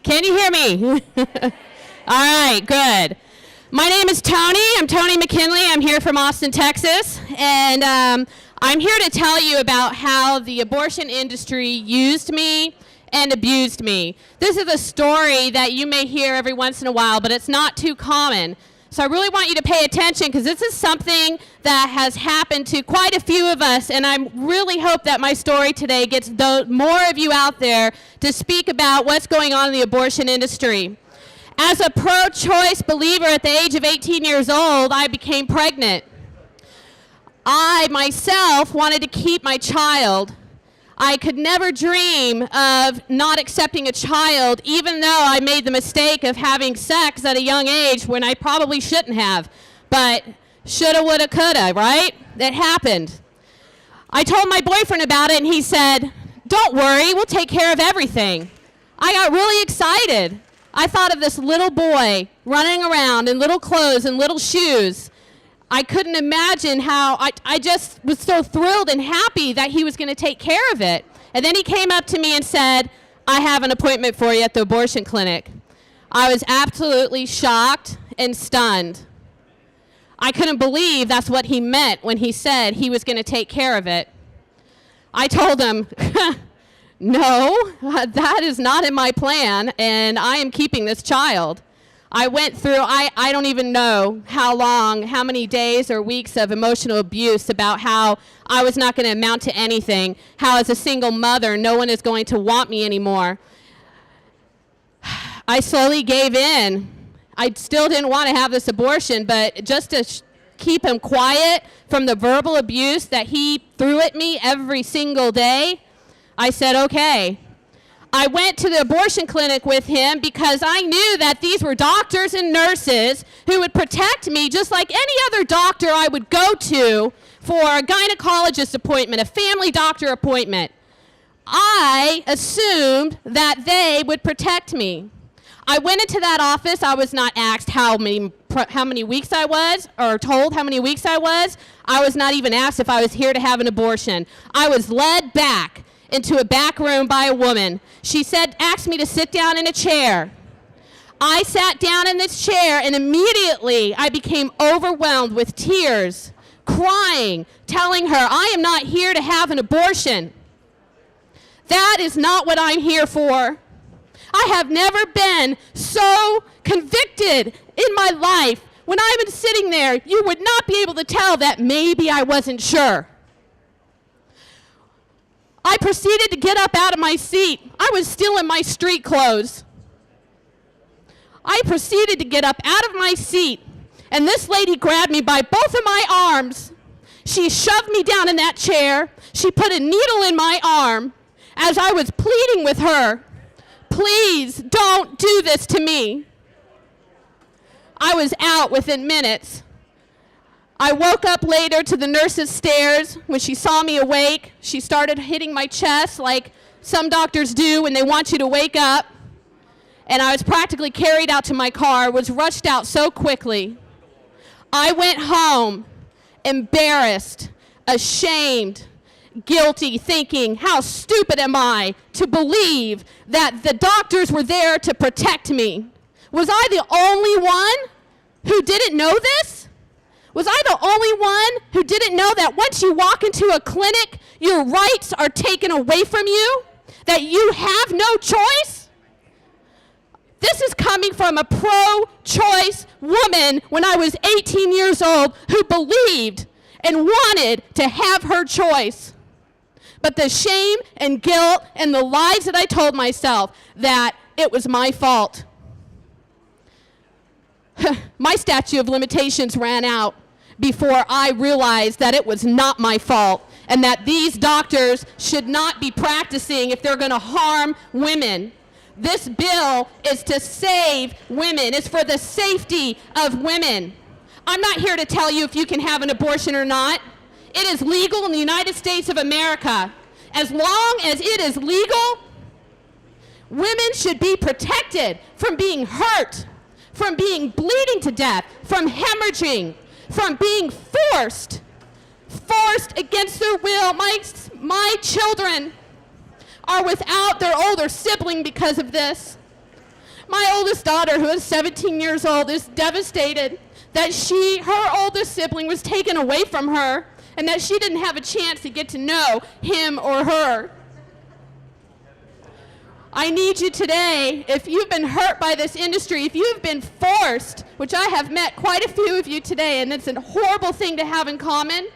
Can you hear me? All right, good. My name is Tony. I'm Tony McKinley. I'm here from Austin, Texas. And I'm here to tell you about how the abortion industry used me and abused me. This is a story that you may hear every once in a while, but it's not too common. So I really want you to pay attention because this is something that has happened to quite a few of us, and I really hope that my story today gets more of you out there to speak about what's going on in the abortion industry. As a pro-choice believer at the age of 18 years old, I became pregnant. I myself wanted to keep my child. I could never dream of not accepting a child, even though I made the mistake of having sex at a young age when I probably shouldn't have. But shoulda, woulda, coulda, right? That happened. I told my boyfriend about it, and he said, "Don't worry, we'll take care of everything." I got really excited. I thought of this little boy running around in little clothes and little shoes. I couldn't imagine how, I just was so thrilled and happy that he was going to take care of it. And then he came up to me and said, "I have an appointment for you at the abortion clinic." I was absolutely shocked and stunned. I couldn't believe that's what he meant when he said he was going to take care of it. I told him, "No, that is not in my plan, and I am keeping this child." I went through, I don't even know how long, how many days or weeks of emotional abuse about how I was not going to amount to anything, how as a single mother, no one is going to want me anymore. I slowly gave in. I still didn't want to have this abortion, but just to keep him quiet from the verbal abuse that he threw at me every single day, I said, okay. I went to the abortion clinic with him because I knew that these were doctors and nurses who would protect me just like any other doctor I would go to for a gynecologist appointment, a family doctor appointment. I assumed that they would protect me. I went into that office. I was not asked how many weeks I was or told how many weeks I was. I was not even asked if I was here to have an abortion. I was led back into a back room by a woman. She asked me to sit down in a chair. I sat down in this chair, and immediately I became overwhelmed with tears, crying, telling her, "I am not here to have an abortion. That is not what I'm here for." I have never been so convicted in my life. When I was sitting there, you would not be able to tell that maybe I wasn't sure. I proceeded to get up out of my seat. I was still in my street clothes. I proceeded to get up out of my seat, and this lady grabbed me by both of my arms. She shoved me down in that chair. She put a needle in my arm as I was pleading with her, "Please don't do this to me." I was out within minutes. I woke up later to the nurse's stares. When she saw me awake, she started hitting my chest like some doctors do when they want you to wake up. And I was practically carried out to my car, was rushed out so quickly. I went home, embarrassed, ashamed, guilty, thinking, how stupid am I to believe that the doctors were there to protect me? Was I the only one who didn't know this? Was I the only one who didn't know that once you walk into a clinic, your rights are taken away from you? That you have no choice? This is coming from a pro-choice woman when I was 18 years old who believed and wanted to have her choice. But the shame and guilt and the lies that I told myself that it was my fault. My statute of limitations ran out before I realized that it was not my fault and that these doctors should not be practicing if they're going to harm women. This bill is to save women. It's for the safety of women. I'm not here to tell you if you can have an abortion or not. It is legal in the United States of America. As long as it is legal, women should be protected from being hurt, from being bleeding to death, from hemorrhaging, from being forced against their will. My children are without their older sibling because of this. My oldest daughter, who is 17 years old, is devastated that her oldest sibling was taken away from her and that she didn't have a chance to get to know him or her. I need you today, if you've been hurt by this industry, if you've been forced, which I have met quite a few of you today, and it's a horrible thing to have in common,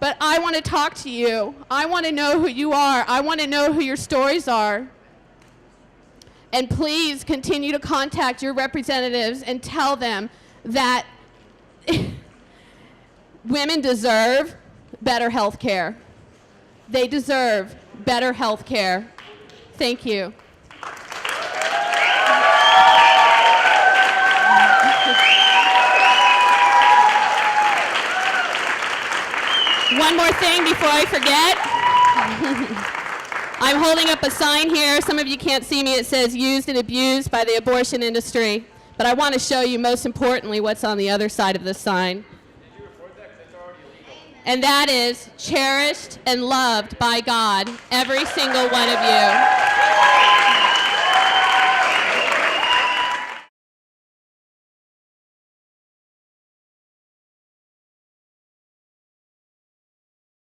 but I want to talk to you. I want to know who you are. I want to know who your stories are. And please continue to contact your representatives and tell them that women deserve better health care. They deserve better health care. Thank you. One more thing before I forget. I'm holding up a sign here. Some of you can't see me. It says used and abused by the abortion industry. But I want to show you, most importantly, what's on the other side of this sign. And that is cherished and loved by God, every single one of you.